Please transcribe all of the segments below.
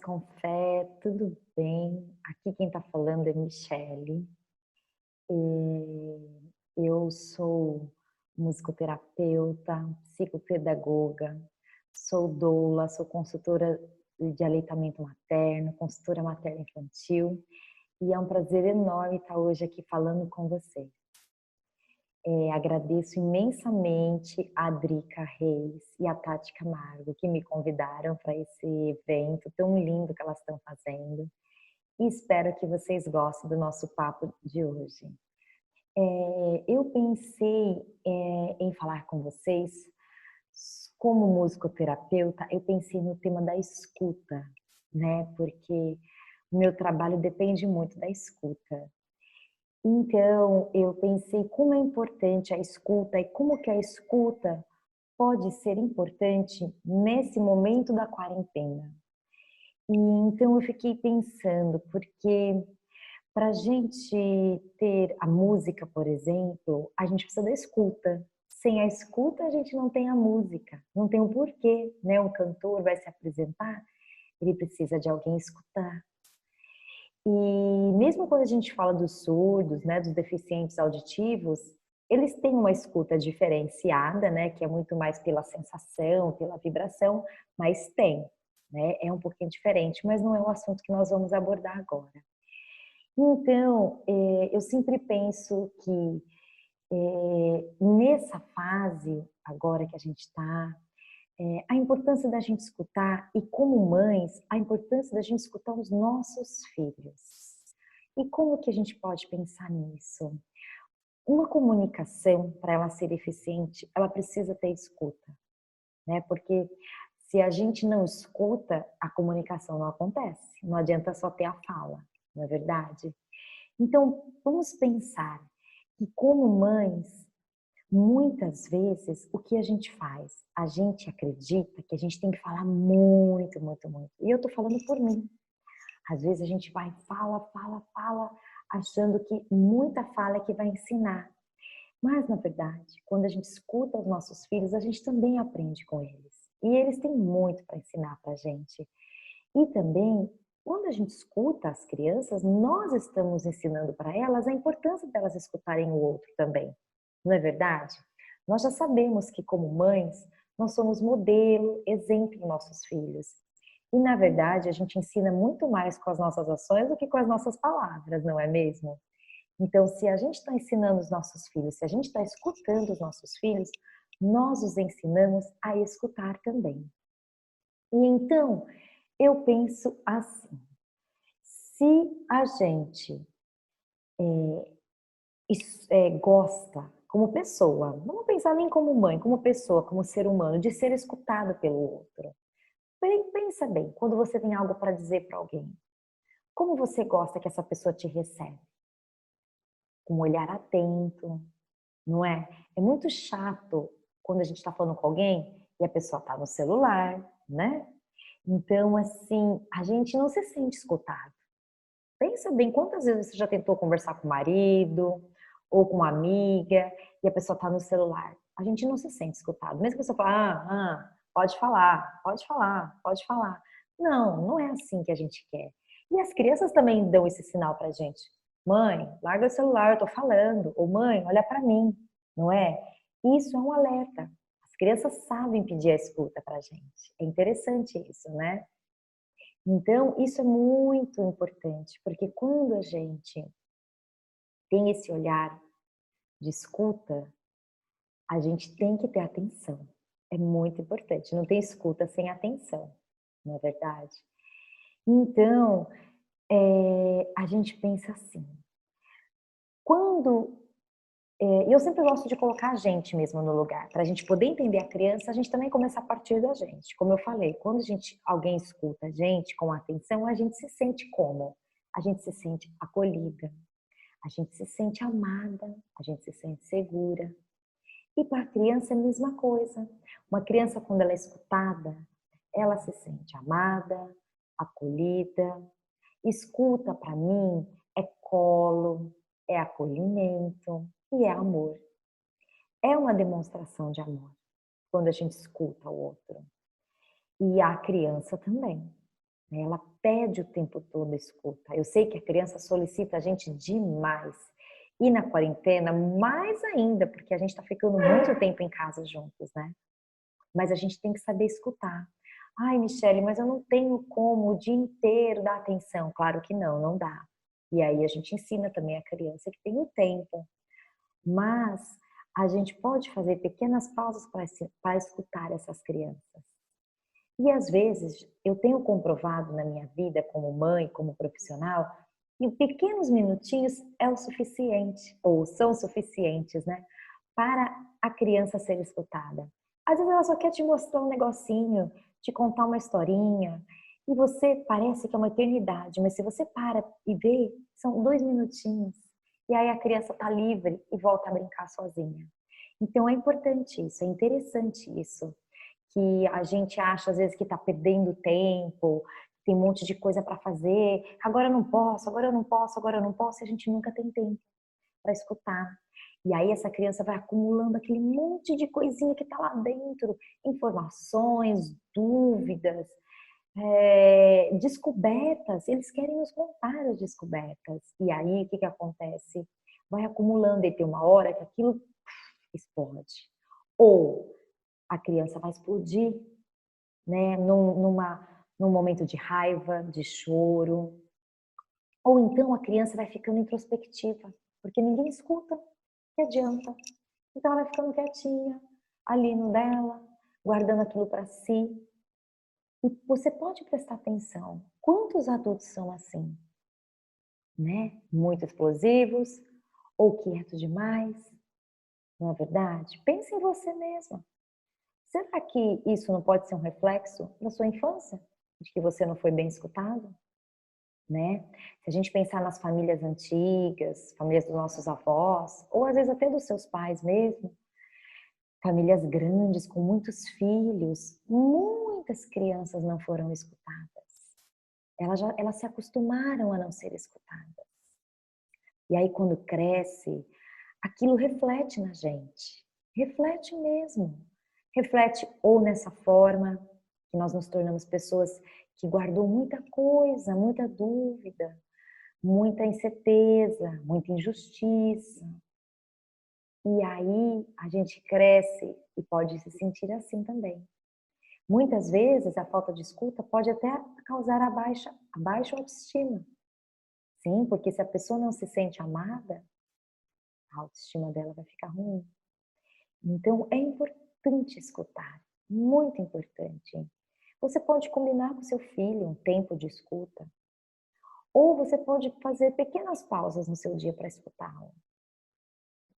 com fé, tudo bem? Aqui quem está falando é Michele. Eu sou musicoterapeuta, psicopedagoga, sou doula, sou consultora de aleitamento materno, consultora materno-infantil, e é um prazer enorme estar hoje aqui falando com vocês. Agradeço imensamente a Drica Reis e a Tati Camargo, que me convidaram para esse evento tão lindo que elas estão fazendo. E espero que vocês gostem do nosso papo de hoje. Eu pensei em falar com vocês, como musicoterapeuta, eu pensei no tema da escuta, né? Porque o meu trabalho depende muito da escuta. Então, eu pensei como é importante a escuta e como que a escuta pode ser importante nesse momento da quarentena. E então eu fiquei pensando, porque para a gente ter a música, por exemplo, a gente precisa da escuta. Sem a escuta, a gente não tem a música, não tem o porquê, né? Um cantor vai se apresentar, ele precisa de alguém escutar. E mesmo quando a gente fala dos surdos, né, dos deficientes auditivos, eles têm uma escuta diferenciada, né, que é muito mais pela sensação, pela vibração, mas tem, né? É um pouquinho diferente, mas não é o assunto que nós vamos abordar agora. Então, eu sempre penso que nessa fase agora que a gente está, a importância da gente escutar e como mães, a importância da gente escutar os nossos filhos. E como que a gente pode pensar nisso? Uma comunicação, para ela ser eficiente, ela precisa ter escuta, né? Porque se a gente não escuta, a comunicação não acontece. Não adianta só ter a fala, não é verdade? Então, vamos pensar que como mães, muitas vezes, o que a gente faz? A gente acredita que a gente tem que falar muito, muito, muito. E eu tô falando por mim. Às vezes a gente vai, fala, fala, fala, achando que muita fala é que vai ensinar. Mas, na verdade, quando a gente escuta os nossos filhos, a gente também aprende com eles. E eles têm muito para ensinar para a gente. E também, quando a gente escuta as crianças, nós estamos ensinando para elas a importância delas escutarem o outro também. Não é verdade? Nós já sabemos que, como mães, nós somos modelo, exemplo em nossos filhos. E, na verdade, a gente ensina muito mais com as nossas ações do que com as nossas palavras, não é mesmo? Então, se a gente está ensinando os nossos filhos, se a gente está escutando os nossos filhos, nós os ensinamos a escutar também. E então, eu penso assim, se a gente gosta, como pessoa, vamos pensar nem como mãe, como pessoa, como ser humano, de ser escutado pelo outro. Pensa bem, quando você tem algo para dizer para alguém, como você gosta que essa pessoa te recebe? Com um olhar atento, não é? É muito chato quando a gente está falando com alguém e a pessoa está no celular, né? Então, assim, a gente não se sente escutado. Pensa bem, quantas vezes você já tentou conversar com o marido ou com uma amiga e a pessoa está no celular? A gente não se sente escutado. Mesmo que a pessoa fale, pode falar, pode falar, pode falar. Não, não é assim que a gente quer. E as crianças também dão esse sinal pra gente. Mãe, larga o celular, eu tô falando. Ou mãe, olha para mim, não é? Isso é um alerta. As crianças sabem pedir a escuta pra gente. É interessante isso, né? Então, isso é muito importante, porque quando a gente tem esse olhar de escuta, a gente tem que ter atenção. É muito importante. Não tem escuta sem atenção, não é verdade? Então, a gente pensa assim, quando... eu sempre gosto de colocar a gente mesmo no lugar, para a gente poder entender a criança, a gente também começa a partir da gente. Como eu falei, quando alguém escuta a gente com atenção, a gente se sente como? A gente se sente acolhida, a gente se sente amada, a gente se sente segura. E para a criança é a mesma coisa. Uma criança, quando ela é escutada, ela se sente amada, acolhida. Escuta, para mim, é colo, é acolhimento e é amor. É uma demonstração de amor quando a gente escuta o outro. E a criança também. né? Ela pede o tempo todo escuta. Eu sei que a criança solicita a gente demais. E na quarentena, mais ainda, porque a gente está ficando muito tempo em casa juntos, né? Mas a gente tem que saber escutar. Ai, Michele, mas eu não tenho como o dia inteiro dar atenção. Claro que não, não dá. E aí a gente ensina também a criança que tem o tempo. Mas a gente pode fazer pequenas pausas para escutar essas crianças. E às vezes eu tenho comprovado na minha vida como mãe, como profissional, que pequenos minutinhos é o suficiente, ou são suficientes, né, para a criança ser escutada. Às vezes ela só quer te mostrar um negocinho, te contar uma historinha, e você parece que é uma eternidade, mas se você para e vê, são 2 minutinhos. E aí a criança está livre e volta a brincar sozinha. Então é importante isso, é interessante isso, que a gente acha às vezes que está perdendo tempo, tem um monte de coisa para fazer, agora eu não posso, agora eu não posso, agora eu não posso, e a gente nunca tem tempo para escutar. E aí essa criança vai acumulando aquele monte de coisinha que está lá dentro, informações, dúvidas, descobertas. Eles querem nos contar as descobertas. E aí o que acontece? Vai acumulando e tem uma hora que aquilo explode. Ou a criança vai explodir, né, num momento de raiva, de choro. Ou então a criança vai ficando introspectiva, porque ninguém escuta, que adianta? Então ela vai ficando quietinha, ali no dela, guardando aquilo para si. E você pode prestar atenção, quantos adultos são assim, né? Muito explosivos, ou quietos demais, não é verdade? Pense em você mesma. Será que isso não pode ser um reflexo da sua infância? De que você não foi bem escutado? Né? Se a gente pensar nas famílias antigas, famílias dos nossos avós, ou às vezes até dos seus pais mesmo, famílias grandes com muitos filhos, muitas crianças não foram escutadas. Elas se acostumaram a não ser escutadas. E aí quando cresce, aquilo reflete na gente. Reflete mesmo. Reflete ou nessa forma que nós nos tornamos pessoas que guardou muita coisa, muita dúvida, muita incerteza, muita injustiça. E aí a gente cresce e pode se sentir assim também. Muitas vezes a falta de escuta pode até causar a baixa autoestima. Sim, porque se a pessoa não se sente amada, a autoestima dela vai ficar ruim. Então é importante escutar, muito importante. Você pode combinar com seu filho um tempo de escuta, ou você pode fazer pequenas pausas no seu dia para escutá-lo.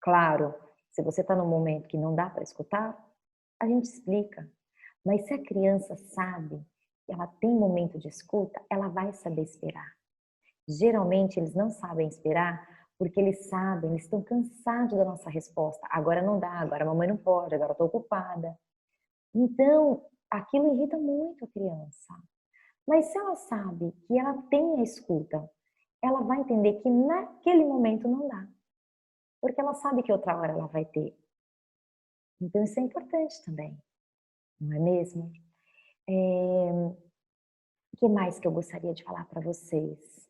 Claro, se você está num momento que não dá para escutar, a gente explica. Mas se a criança sabe que ela tem momento de escuta, ela vai saber esperar. Geralmente eles não sabem esperar porque eles sabem, eles estão cansados da nossa resposta. Agora não dá, agora a mamãe não pode, agora eu estou ocupada. Então, aquilo irrita muito a criança. Mas se ela sabe que ela tem a escuta, ela vai entender que naquele momento não dá. Porque ela sabe que outra hora ela vai ter. Então isso é importante também, não é mesmo? O que mais que eu gostaria de falar para vocês?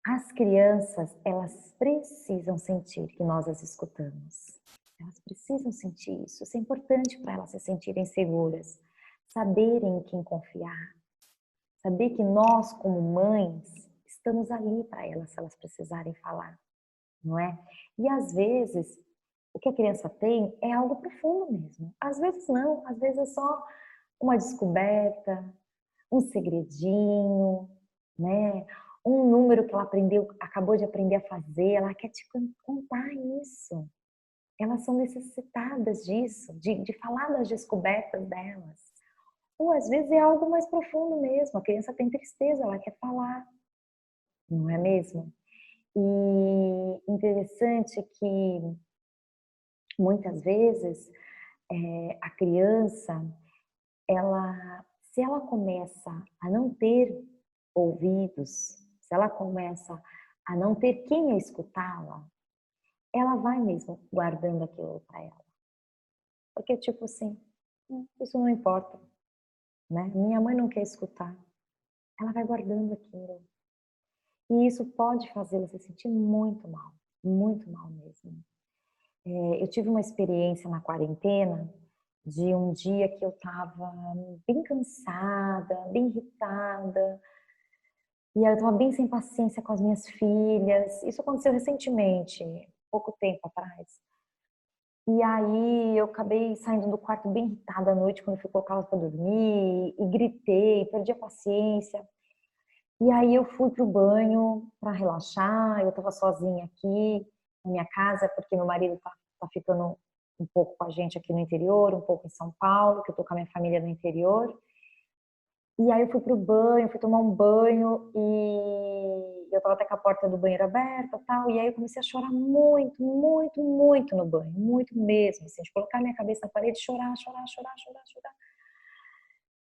As crianças, elas precisam sentir que nós as escutamos. Elas precisam sentir isso. Isso é importante para elas se sentirem seguras, saberem em quem confiar, saber que nós, como mães, estamos ali para elas se elas precisarem falar, não é? E às vezes, o que a criança tem é algo profundo mesmo. Às vezes não, às vezes é só uma descoberta, um segredinho, né? Um número que ela aprendeu, acabou de aprender a fazer, ela quer te contar isso. Elas são necessitadas disso, de falar das descobertas delas. Ou às vezes é algo mais profundo mesmo, a criança tem tristeza, ela quer falar, não é mesmo? E interessante que muitas vezes a criança, se ela começa a não ter ouvidos, se ela começa a não ter quem a escutá-la, ela vai mesmo guardando aquilo para ela. Porque tipo assim, isso não importa, né? Minha mãe não quer escutar. Ela vai guardando aquilo. E isso pode fazê-la se sentir muito mal mesmo. Eu tive uma experiência na quarentena de um dia que eu estava bem cansada, bem irritada, e aí eu estava bem sem paciência com as minhas filhas. Isso aconteceu recentemente, pouco tempo atrás. E aí eu acabei saindo do quarto bem irritada à noite quando eu fui colocá-las para dormir, e gritei, perdi a paciência. E aí eu fui pro banho para relaxar, eu estava sozinha aqui na minha casa, porque meu marido tá ficando um pouco com a gente aqui no interior, um pouco em São Paulo, que eu tô com a minha família no interior. E aí eu fui pro banho, fui tomar um banho e eu estava até com a porta do banheiro aberta, tal, e aí eu comecei a chorar muito no banho, muito mesmo, assim, de colocar minha cabeça na parede, chorar.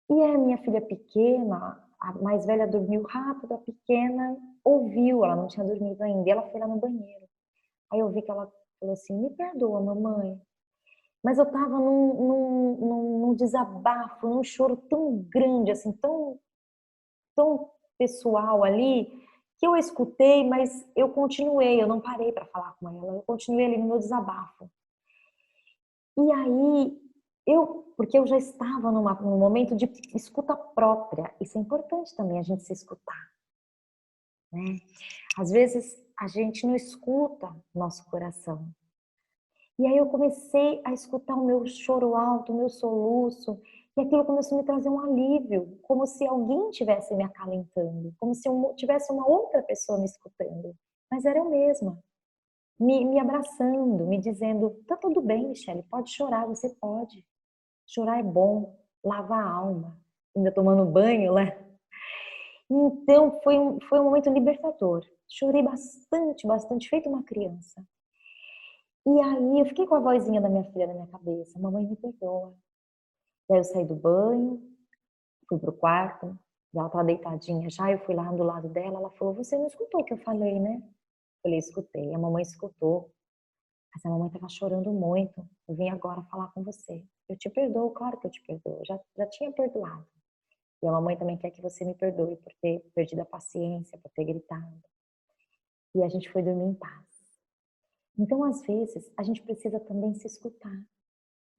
E a minha filha pequena, a mais velha dormiu rápido, a pequena ouviu, ela não tinha dormido ainda, e ela foi lá no banheiro. Aí eu vi que ela falou assim, me perdoa, mamãe. Mas eu tava num desabafo, num choro tão grande, assim, tão pessoal ali, que eu escutei, mas eu continuei, eu não parei para falar com ela, eu continuei ali no meu desabafo. E aí, porque eu já estava num momento de escuta própria, isso é importante também, a gente se escutar, né? Às vezes, a gente não escuta nosso coração. E aí eu comecei a escutar o meu choro alto, o meu soluço, e aquilo começou a me trazer um alívio, como se alguém estivesse me acalentando, como se eu tivesse uma outra pessoa me escutando, mas era eu mesma. Me abraçando, me dizendo, tá tudo bem, Michele, pode chorar, você pode. Chorar é bom, lava a alma. Ainda tomando banho, né? Então foi um momento libertador. Chorei bastante, feito uma criança. E aí eu fiquei com a vozinha da minha filha na minha cabeça, mamãe me perdoa. E aí eu saí do banho, fui pro quarto, e ela tava deitadinha já, eu fui lá do lado dela, ela falou, você não escutou o que eu falei, né? Eu falei, escutei, a mamãe escutou. Mas a mamãe estava chorando muito. Eu vim agora falar com você. Eu te perdoo, claro que eu te perdoo. Eu já tinha perdoado. E a mamãe também quer que você me perdoe por ter perdido a paciência, por ter gritado. E a gente foi dormir em paz. Então, às vezes, a gente precisa também se escutar,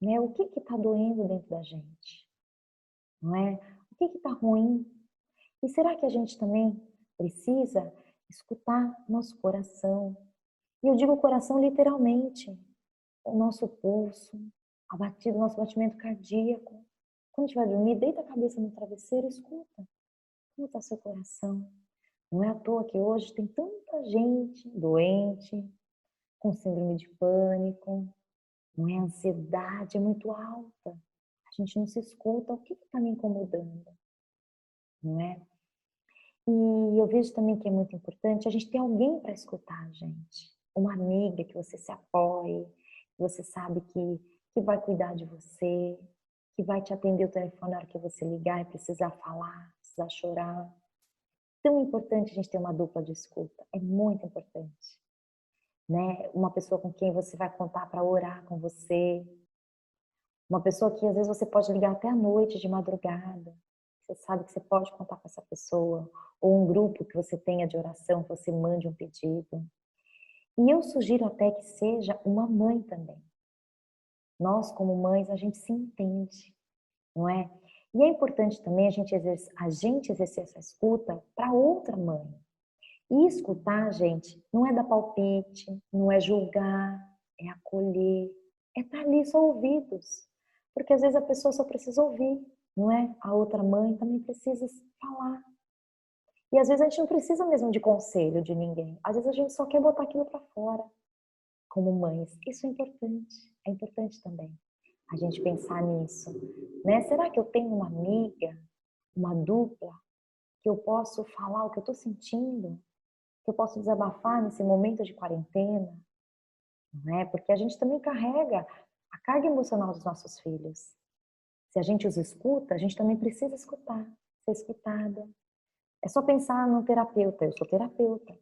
né? O que está doendo dentro da gente, não é? O que está ruim? E será que a gente também precisa escutar nosso coração? E eu digo coração literalmente, o nosso pulso, nosso batimento cardíaco. Quando a gente vai dormir, deita a cabeça no travesseiro e escuta. Como está seu coração? Não é à toa que hoje tem tanta gente doente, com síndrome de pânico, não é? A ansiedade é muito alta. A gente não se escuta. O que está me incomodando? Não é? E eu vejo também que é muito importante a gente ter alguém para escutar a gente. Uma amiga que você se apoie, que você sabe que vai cuidar de você, que vai te atender o telefone na hora que você ligar e precisar falar, precisar chorar. Tão importante a gente ter uma dupla de escuta, é muito importante, né? Uma pessoa com quem você vai contar para orar com você, uma pessoa que às vezes você pode ligar até à noite, de madrugada, você sabe que você pode contar com essa pessoa, ou um grupo que você tenha de oração, que você mande um pedido. E eu sugiro até que seja uma mãe também. Nós, como mães, a gente se entende, não é? E é importante também a gente exercer essa escuta para outra mãe. E escutar, gente, não é dar palpite, não é julgar, é acolher, é estar ali só ouvidos. Porque às vezes a pessoa só precisa ouvir, não é? A outra mãe também precisa falar. E às vezes a gente não precisa mesmo de conselho de ninguém. Às vezes a gente só quer botar aquilo para fora, como mães. Isso é importante também a gente pensar nisso, né? Será que eu tenho uma amiga, uma dupla, que eu posso falar o que eu estou sentindo? Que eu posso desabafar nesse momento de quarentena, não é? Porque a gente também carrega a carga emocional dos nossos filhos. Se a gente os escuta, a gente também precisa escutar, ser escutada. É só pensar no terapeuta. Eu sou terapeuta.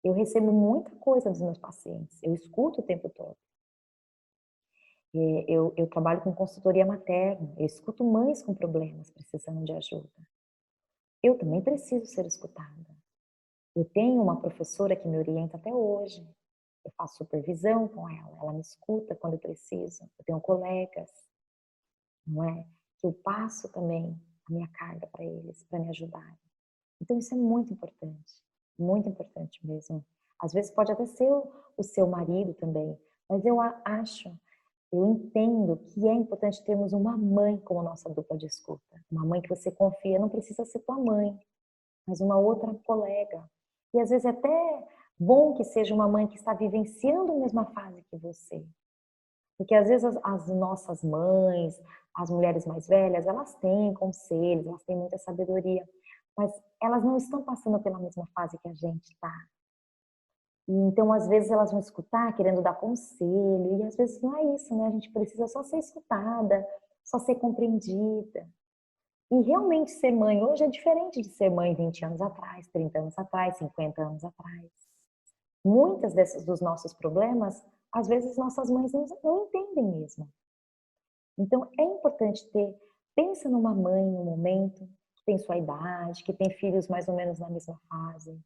Eu recebo muita coisa dos meus pacientes. Eu escuto o tempo todo. Eu trabalho com consultoria materna, eu escuto mães com problemas precisando de ajuda. Eu também preciso ser escutada. Eu tenho uma professora que me orienta até hoje. Eu faço supervisão com ela me escuta quando eu preciso. Eu tenho colegas, não é? Que eu passo também a minha carga para eles, para me ajudarem. Então isso é muito importante mesmo. Às vezes pode até ser o seu marido também, mas eu entendo que é importante termos uma mãe como nossa dupla de escuta. Uma mãe que você confia, não precisa ser tua mãe, mas uma outra colega. E às vezes é até bom que seja uma mãe que está vivenciando a mesma fase que você. Porque às vezes as nossas mães, as mulheres mais velhas, elas têm conselhos, elas têm muita sabedoria, mas elas não estão passando pela mesma fase que a gente está. E então, às vezes, elas vão escutar querendo dar conselho, e às vezes não é isso, né? A gente precisa só ser escutada, só ser compreendida. E realmente ser mãe hoje é diferente de ser mãe 20 anos atrás, 30 anos atrás, 50 anos atrás. Muitas desses dos nossos problemas, às vezes nossas mães não entendem mesmo. Então é importante pensa numa mãe no momento, que tem sua idade, que tem filhos mais ou menos na mesma fase.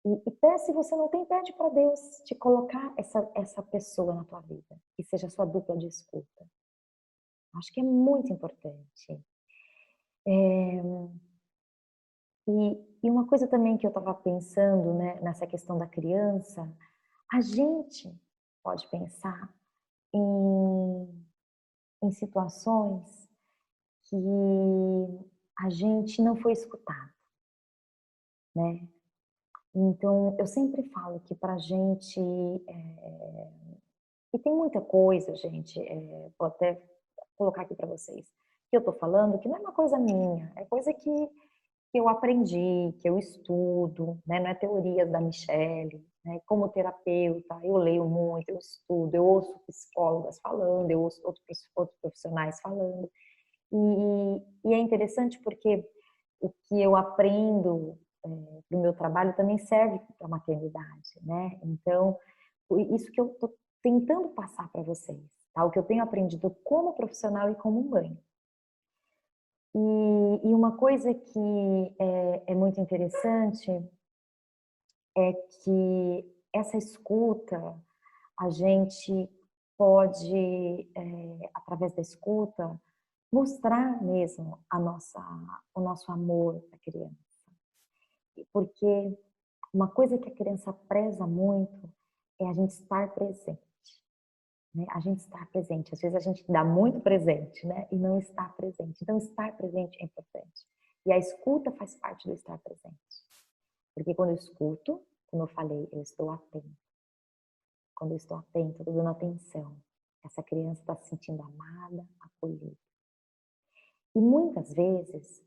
E se você não tem, pede para Deus te colocar essa pessoa na tua vida, que seja a sua dupla de escuta. Acho que é muito importante. E uma coisa também que eu estava pensando, né, nessa questão da criança, a gente pode pensar em, em situações que a gente não foi escutado, né? Então, eu sempre falo que para a gente, e tem muita coisa, gente, vou até colocar aqui para vocês, que eu estou falando que não é uma coisa minha, é coisa que eu aprendi, que eu estudo, né? Não é teorias da Michelle, né? Como terapeuta, eu leio muito, eu estudo, eu ouço psicólogas falando, eu ouço outros profissionais falando. E é interessante porque o que eu aprendo para o meu trabalho também serve para a maternidade, né? Então, isso que eu estou tentando passar para vocês, tá? O que eu tenho aprendido como profissional e como mãe. E uma coisa que é muito interessante é que essa escuta, a gente pode, através da escuta, mostrar mesmo o nosso amor à criança. Porque uma coisa que a criança preza muito é a gente estar presente, né? A gente estar presente. Às vezes a gente dá muito presente, né? E não está presente. Então, estar presente é importante. E a escuta faz parte do estar presente. Porque quando eu escuto, como eu falei, eu estou atento. Quando eu estou atento, eu estou dando atenção. Essa criança está se sentindo amada, acolhida. E muitas vezes,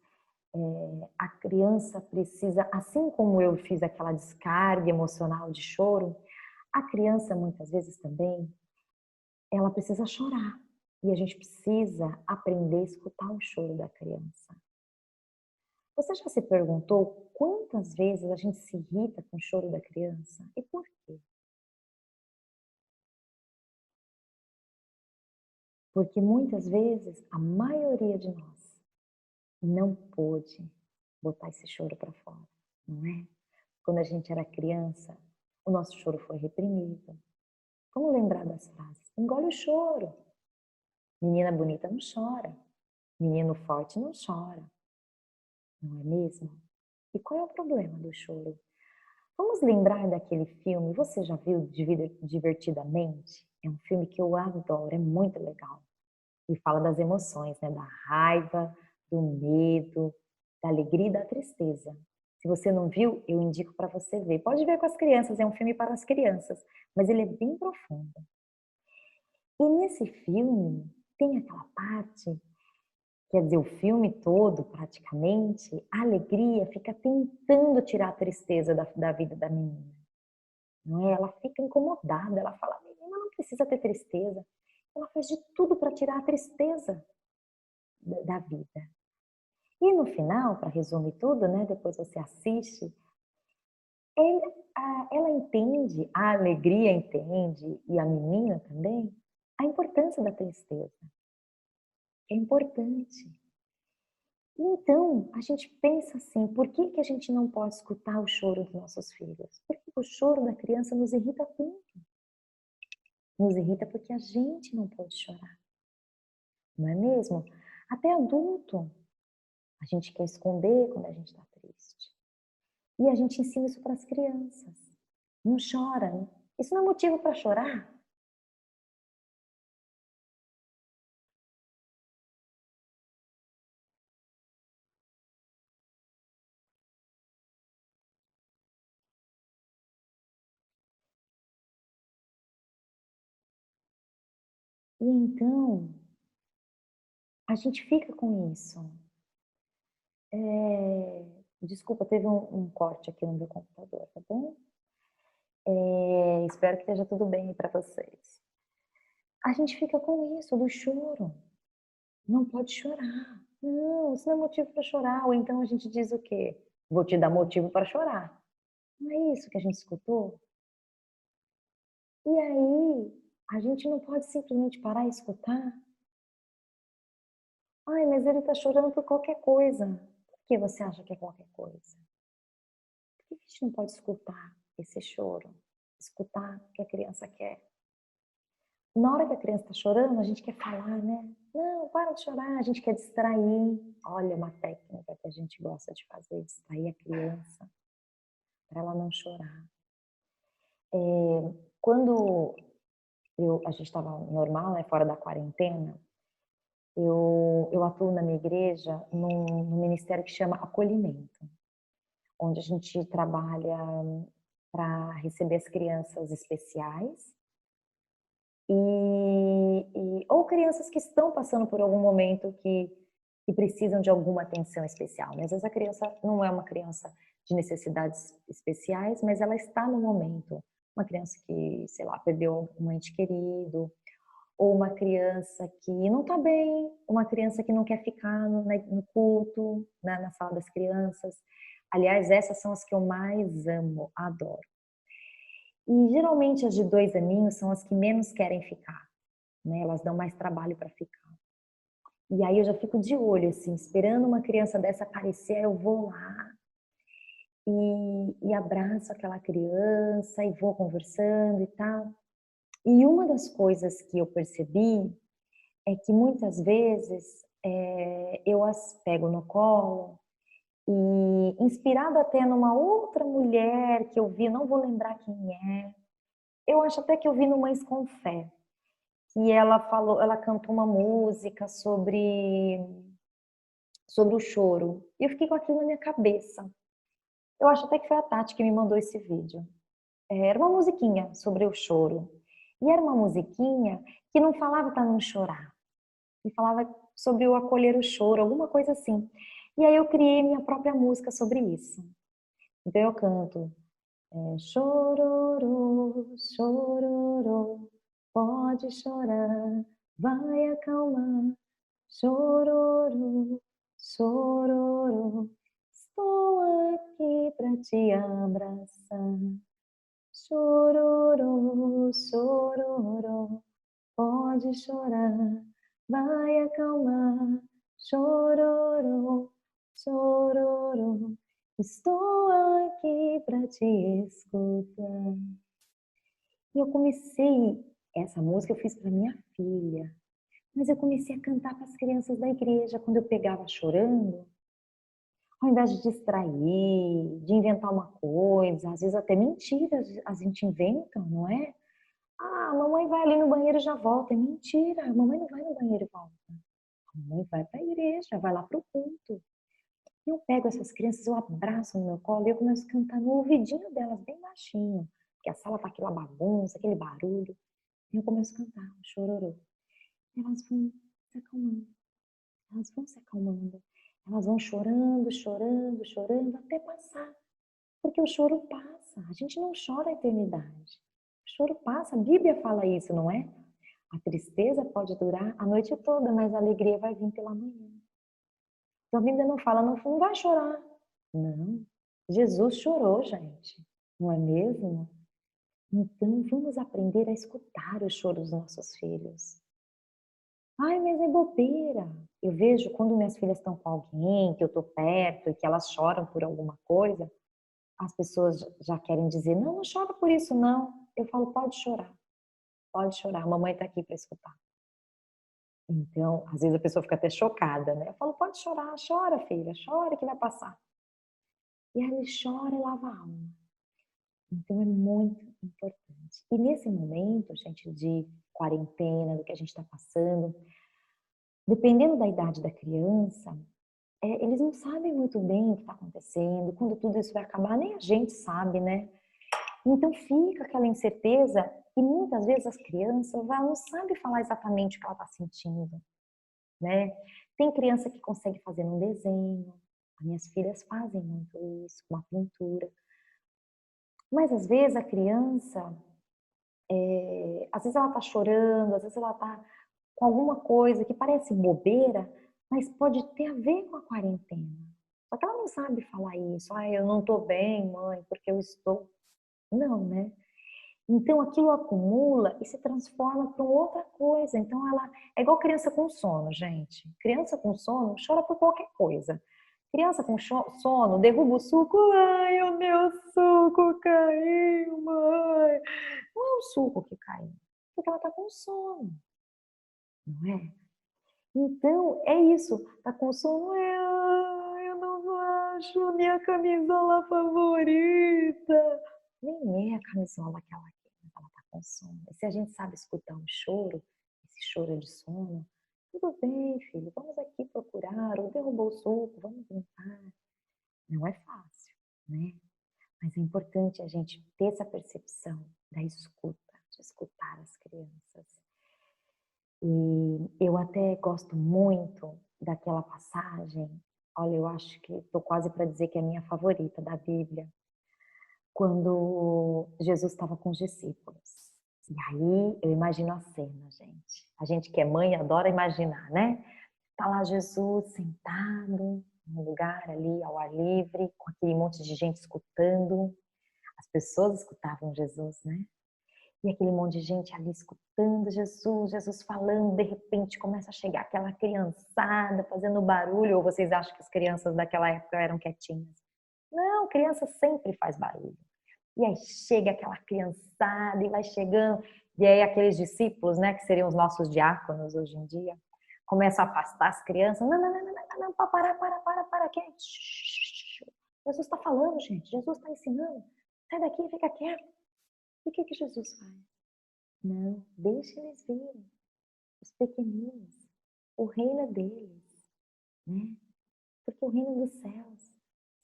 a criança precisa, assim como eu fiz aquela descarga emocional de choro, a criança muitas vezes também, ela precisa chorar. E a gente precisa aprender a escutar o choro da criança. Você já se perguntou quantas vezes a gente se irrita com o choro da criança? E por quê? Porque muitas vezes a maioria de nós não pôde botar esse choro para fora, não é? Quando a gente era criança, o nosso choro foi reprimido. Vamos lembrar das frases. Engole o choro. Menina bonita não chora. Menino forte não chora. Não é mesmo? E qual é o problema do choro? Vamos lembrar daquele filme, você já viu Divertidamente? É um filme que eu adoro, é muito legal. E fala das emoções, né? Da raiva, do medo, da alegria e da tristeza. Se você não viu, eu indico para você ver. Pode ver com as crianças, é um filme para as crianças, mas ele é bem profundo. E nesse filme tem aquela parte, quer dizer, o filme todo, praticamente, a alegria fica tentando tirar a tristeza da vida da menina. Não é? Ela fica incomodada, ela fala, menina não precisa ter tristeza. Ela faz de tudo para tirar a tristeza da vida. E no final, para resumir tudo, né, depois você assiste, ela entende, a alegria entende, e a menina também, a importância da tristeza. É importante. Então, a gente pensa assim, por que que a gente não pode escutar o choro dos nossos filhos? Porque o choro da criança nos irrita tanto. Nos irrita porque a gente não pode chorar, não é mesmo? Até adulto, a gente quer esconder quando a gente está triste. E a gente ensina isso para as crianças. Não chora, né? Isso não é motivo para chorar. E então, a gente fica com isso. Desculpa, teve um corte aqui no meu computador, tá bom? Espero que esteja tudo bem para vocês. A gente fica com isso do choro. Não pode chorar. Não, isso não é motivo para chorar. Ou então a gente diz o quê? Vou te dar motivo para chorar. Não é isso que a gente escutou? E aí, a gente não pode simplesmente parar e escutar? Ai, mas ele está chorando por qualquer coisa. Por que você acha que é qualquer coisa? Por que a gente não pode escutar esse choro? Escutar o que a criança quer? Na hora que a criança está chorando, a gente quer falar, né? Não, para de chorar, a gente quer distrair. Olha uma técnica que a gente gosta de fazer, distrair a criança, para ela não chorar. Quando a gente estava normal, né, fora da quarentena, eu atuo na minha igreja num ministério que chama Acolhimento, onde a gente trabalha para receber as crianças especiais ou crianças que estão passando por algum momento que precisam de alguma atenção especial, né. Às vezes a criança não é uma criança de necessidades especiais, mas ela está no momento. Uma criança que, sei lá, perdeu um ente querido, ou uma criança que não está bem, uma criança que não quer ficar no culto, na sala das crianças. Aliás, essas são as que eu mais amo, adoro. E geralmente as de 2 aninhos são as que menos querem ficar, né, elas dão mais trabalho para ficar. E aí eu já fico de olho, assim, esperando uma criança dessa aparecer, eu vou lá e abraço aquela criança e vou conversando e tal. E uma das coisas que eu percebi é que muitas vezes, eu as pego no colo e, inspirado até numa outra mulher que eu vi, não vou lembrar quem é, eu acho até que eu vi no Mães com Fé, que ela cantou uma música sobre o choro. E eu fiquei com aquilo na minha cabeça. Eu acho até que foi a Tati que me mandou esse vídeo. Era uma musiquinha sobre o choro. E era uma musiquinha que não falava para não chorar, e falava sobre o acolher o choro, alguma coisa assim. E aí eu criei minha própria música sobre isso. Então eu canto, chororô, chororô, pode chorar, vai acalmar, chororô, chororô, estou aqui para te abraçar. Chororô, chororô, pode chorar, vai acalmar, chororô, chororô, estou aqui para te escutar. E eu comecei, essa música eu fiz para minha filha, mas eu comecei a cantar para as crianças da igreja quando eu pegava chorando, ao invés de distrair, de inventar uma coisa, às vezes até mentiras a gente inventa, não é? Ah, a mamãe vai ali no banheiro e já volta. É mentira, a mamãe não vai no banheiro e volta. A mamãe vai para a igreja, vai lá para o culto. Eu pego essas crianças, eu abraço no meu colo e eu começo a cantar no ouvidinho delas, bem baixinho. Porque a sala tá aquela bagunça, aquele barulho. E eu começo a cantar, um chororô. Elas vão se acalmando, elas vão se acalmando. Elas vão chorando, chorando, chorando, até passar. Porque o choro passa, a gente não chora a eternidade. O choro passa, a Bíblia fala isso, não é? A tristeza pode durar a noite toda, mas a alegria vai vir pela manhã. Então a Bíblia não fala, não, não vai chorar. Não, Jesus chorou, gente, não é mesmo? Então, vamos aprender a escutar o choro dos nossos filhos. Ai, mas é bobeira. Eu vejo quando minhas filhas estão com alguém, que eu estou perto e que elas choram por alguma coisa, as pessoas já querem dizer, não, não chora por isso não. Eu falo, pode chorar, a mamãe está aqui para escutar. Então, às vezes a pessoa fica até chocada, né? Eu falo, pode chorar, chora filha, chora que vai passar. E aí ele chora e lava a alma. Então é muito importante. E nesse momento, gente, de quarentena, do que a gente está passando, dependendo da idade da criança, eles não sabem muito bem o que está acontecendo, quando tudo isso vai acabar, nem a gente sabe, né? Então fica aquela incerteza e muitas vezes as crianças ela não sabem falar exatamente o que ela está sentindo, né? Tem criança que consegue fazer um desenho, as minhas filhas fazem muito isso, uma pintura, mas às vezes a criança, às vezes ela está chorando, às vezes ela está com alguma coisa que parece bobeira, mas pode ter a ver com a quarentena. Só que ela não sabe falar isso. Ah, eu não estou bem, mãe, porque eu estou. Não, né? Então aquilo acumula e se transforma para outra coisa. Então ela é igual criança com sono, gente. Criança com sono chora por qualquer coisa. Criança com sono derruba o suco. Ai, o meu suco caiu, mãe. Não é o suco que caiu, porque ela está com sono, não é? Então, é isso. Tá com sono? Eu não acho a minha camisola favorita. Nem é a camisola que ela quer, mas ela tá com sono. E se a gente sabe escutar um choro, esse choro é de sono, tudo bem, filho, vamos aqui procurar, ou derrubou o suco, vamos brincar. Não é fácil, né? Mas é importante a gente ter essa percepção da escuta, de escutar as crianças. E eu até gosto muito daquela passagem, olha, eu acho que estou quase para dizer que é a minha favorita da Bíblia, quando Jesus estava com os discípulos. E aí eu imagino a cena, gente. A gente que é mãe adora imaginar, né? Tá lá Jesus sentado num lugar ali ao ar livre, com aquele monte de gente escutando. As pessoas escutavam Jesus, né? E aquele monte de gente ali escutando Jesus, Jesus falando, de repente começa a chegar aquela criançada fazendo barulho, ou vocês acham que as crianças daquela época eram quietinhas? Não, criança sempre faz barulho. E aí chega aquela criançada e vai chegando, e aí aqueles discípulos, né, que seriam os nossos diáconos hoje em dia, começam a afastar as crianças. Não, não, não, não, não, não, para, que? Jesus está falando, gente, Jesus está ensinando. Sai daqui, fica quieto. E o que Jesus faz? Não, deixa eles virem, os pequeninos. O reino é deles, né? Porque o reino dos céus,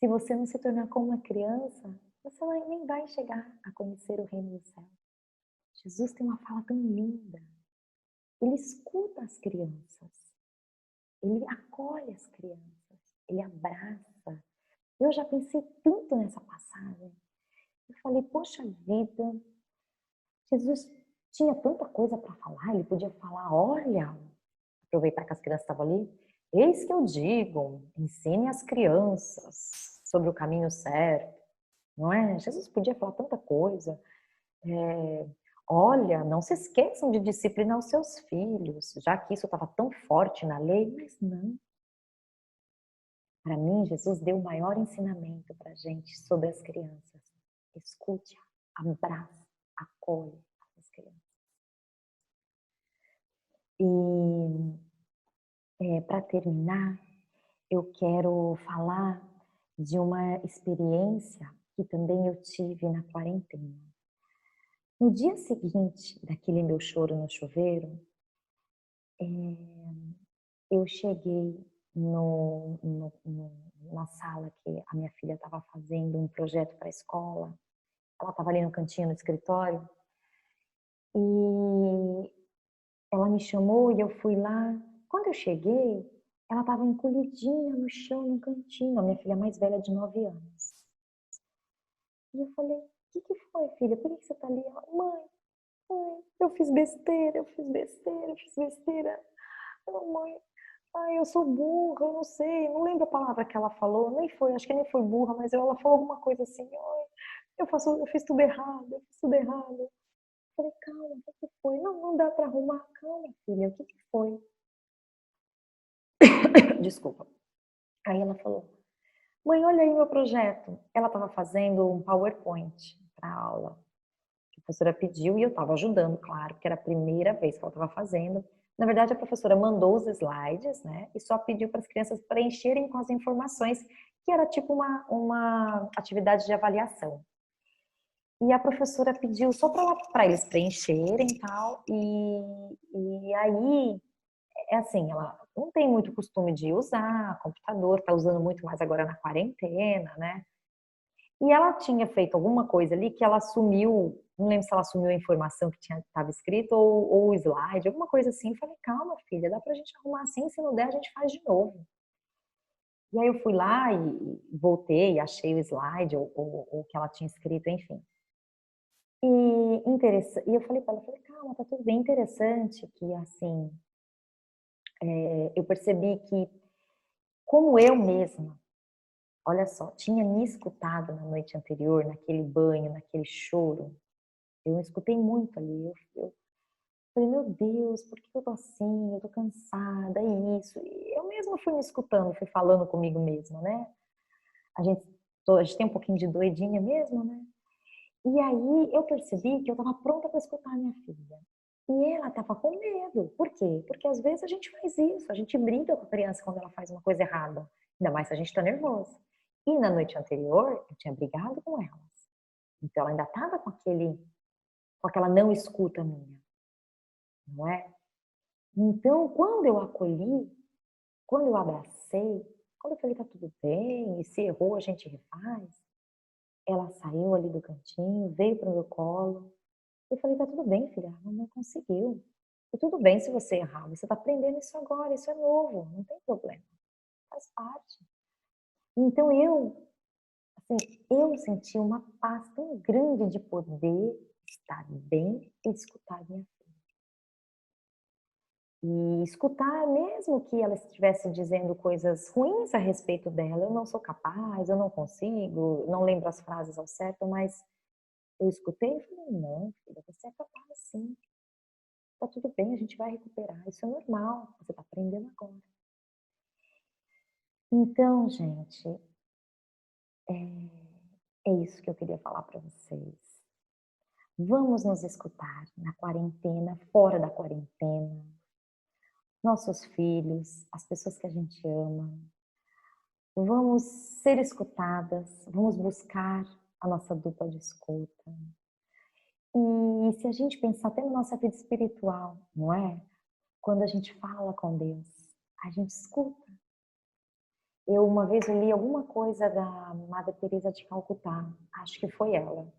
se você não se tornar como uma criança, você nem vai chegar a conhecer o reino dos céus. Jesus tem uma fala tão linda. Ele escuta as crianças, ele acolhe as crianças, ele abraça. Eu já pensei tanto nessa passagem. Eu falei, poxa vida, Jesus tinha tanta coisa para falar, ele podia falar, olha, aproveitar que as crianças estavam ali, eis que eu digo, ensine as crianças sobre o caminho certo, não é? Jesus podia falar tanta coisa. Olha, não se esqueçam de disciplinar os seus filhos, já que isso estava tão forte na lei, mas não. Para mim, Jesus deu o maior ensinamento para a gente sobre as crianças. Escute, abraça, acolhe as crianças. E para terminar, eu quero falar de uma experiência que também eu tive na quarentena. No dia seguinte daquele meu choro no chuveiro, eu cheguei na sala que a minha filha estava fazendo um projeto para a escola. Ela estava ali no cantinho no escritório e ela me chamou e eu fui lá. Quando eu cheguei, ela estava encolhidinha no chão, no cantinho, a minha filha mais velha de 9 anos. E eu falei, o que foi, filha? Por que você está ali? Ela, mãe, eu fiz besteira, eu fiz besteira, eu fiz besteira. Ela, mãe, ai, eu sou burra, eu não sei, não lembro a palavra que ela falou, nem foi, acho que nem foi burra, mas ela falou alguma coisa assim, ai, eu fiz tudo errado, eu fiz tudo errado. Eu falei, calma, o que que foi? Não, não dá para arrumar. Calma, filha, o que que foi? Desculpa. Aí ela falou, mãe, olha aí meu projeto. Ela estava fazendo um PowerPoint para a aula. Que a professora pediu e eu estava ajudando, claro, porque era a primeira vez que ela estava fazendo. Na verdade, a professora mandou os slides, né? E só pediu para as crianças preencherem com as informações, que era tipo uma atividade de avaliação. E a professora pediu só para eles preencherem e tal. E aí, é assim, ela não tem muito costume de usar computador, está usando muito mais agora na quarentena, né? E ela tinha feito alguma coisa ali que ela assumiu, não lembro se ela assumiu a informação que estava escrito ou o slide, alguma coisa assim. Eu falei, calma, filha, dá pra gente arrumar assim, se não der, a gente faz de novo. E aí eu fui lá e voltei, achei o slide ou o que ela tinha escrito, enfim. E eu falei para ela, falei, calma, tá tudo bem, interessante que, assim, eu percebi que, como eu mesma, olha só, tinha me escutado na noite anterior, naquele banho, naquele choro, eu me escutei muito ali, eu falei, meu Deus, por que eu tô assim? Eu tô cansada, é isso. E eu mesma fui me escutando, fui falando comigo mesma, né? A gente tem um pouquinho de doidinha mesmo, né? E aí eu percebi que eu estava pronta para escutar a minha filha. E ela estava com medo. Por quê? Porque às vezes a gente faz isso, a gente briga com a criança quando ela faz uma coisa errada. Ainda mais se a gente está nervosa. E na noite anterior, eu tinha brigado com elas. Então ela ainda estava com aquela não escuta minha, não é? Então, quando eu acolhi, quando eu abracei, quando eu falei, tá tudo bem, e se errou, a gente refaz, ela saiu ali do cantinho, veio pro meu colo. Eu falei, tá tudo bem, filha, a mamãe conseguiu. E tudo bem se você errar, você tá aprendendo isso agora, isso é novo, não tem problema, faz parte. Então assim, eu senti uma paz tão grande de poder estar bem e escutar minha filha. E escutar mesmo que ela estivesse dizendo coisas ruins a respeito dela, eu não sou capaz, eu não consigo, não lembro as frases ao certo, mas eu escutei e falei, não, filha, você é capaz sim. Tá tudo bem, a gente vai recuperar, isso é normal, você tá aprendendo agora. Então, gente, é isso que eu queria falar para vocês. Vamos nos escutar na quarentena, fora da quarentena, nossos filhos, as pessoas que a gente ama. Vamos ser escutadas, vamos buscar a nossa dupla de escuta. E se a gente pensar até na nossa vida espiritual, não é? Quando a gente fala com Deus, a gente escuta. Uma vez eu li alguma coisa da Madre Teresa de Calcutá, acho que foi ela,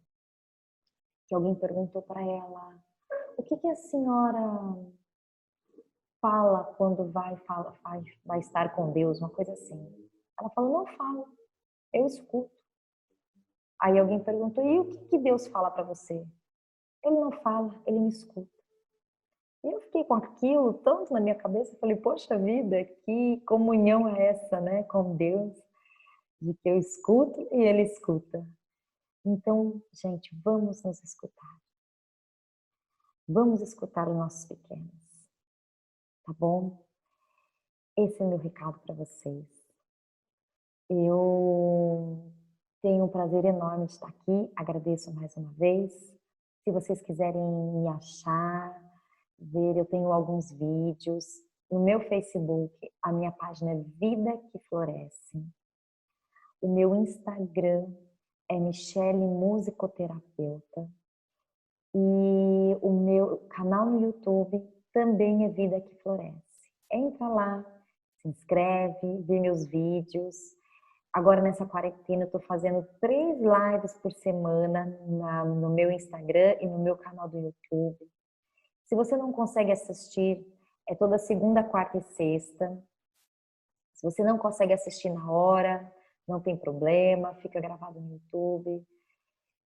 que alguém perguntou para ela: "O que que a senhora fala quando vai estar com Deus?", uma coisa assim. Ela falou: "Não falo, eu escuto". Aí alguém perguntou: "E o que que Deus fala para você?". Ele não fala, ele me escuta. E eu fiquei com aquilo tanto na minha cabeça, eu falei: "Poxa vida, que comunhão é essa, né, com Deus, de que eu escuto e ele escuta". Então, gente, vamos nos escutar. Vamos escutar os nossos pequenos, tá bom? Esse é o meu recado para vocês. Eu tenho um prazer enorme de estar aqui, agradeço mais uma vez. Se vocês quiserem me achar, ver, eu tenho alguns vídeos. No meu Facebook, a minha página é Vida que Floresce. O meu Instagram é Michele Musicoterapeuta. E o meu canal no YouTube também é Vida que Floresce. Entra lá, se inscreve, vê meus vídeos. Agora nessa quarentena eu estou fazendo 3 lives por semana no meu Instagram e no meu canal do YouTube. Se você não consegue assistir, é toda segunda, quarta e sexta. Se você não consegue assistir na hora, não tem problema, fica gravado no YouTube.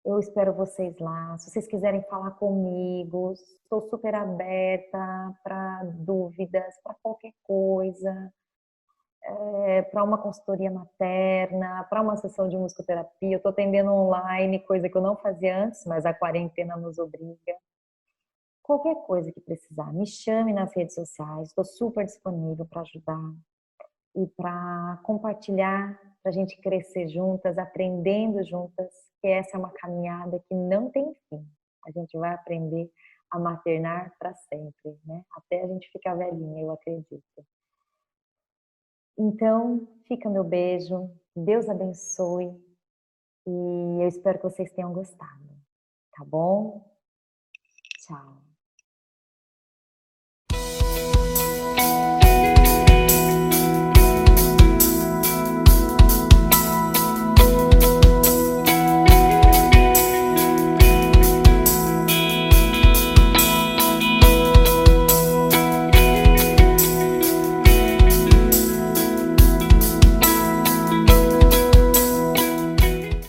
Eu espero vocês lá. Se vocês quiserem falar comigo, estou super aberta para dúvidas, para qualquer coisa. para uma consultoria materna, para uma sessão de musicoterapia. Eu estou atendendo online, coisa que eu não fazia antes, mas a quarentena nos obriga. Qualquer coisa que precisar, me chame nas redes sociais, estou super disponível para ajudar e para compartilhar, para a gente crescer juntas, aprendendo juntas, que essa é uma caminhada que não tem fim. A gente vai aprender a maternar para sempre, né? Até a gente ficar velhinha, eu acredito. Então, fica meu beijo, Deus abençoe e eu espero que vocês tenham gostado, tá bom? Tchau.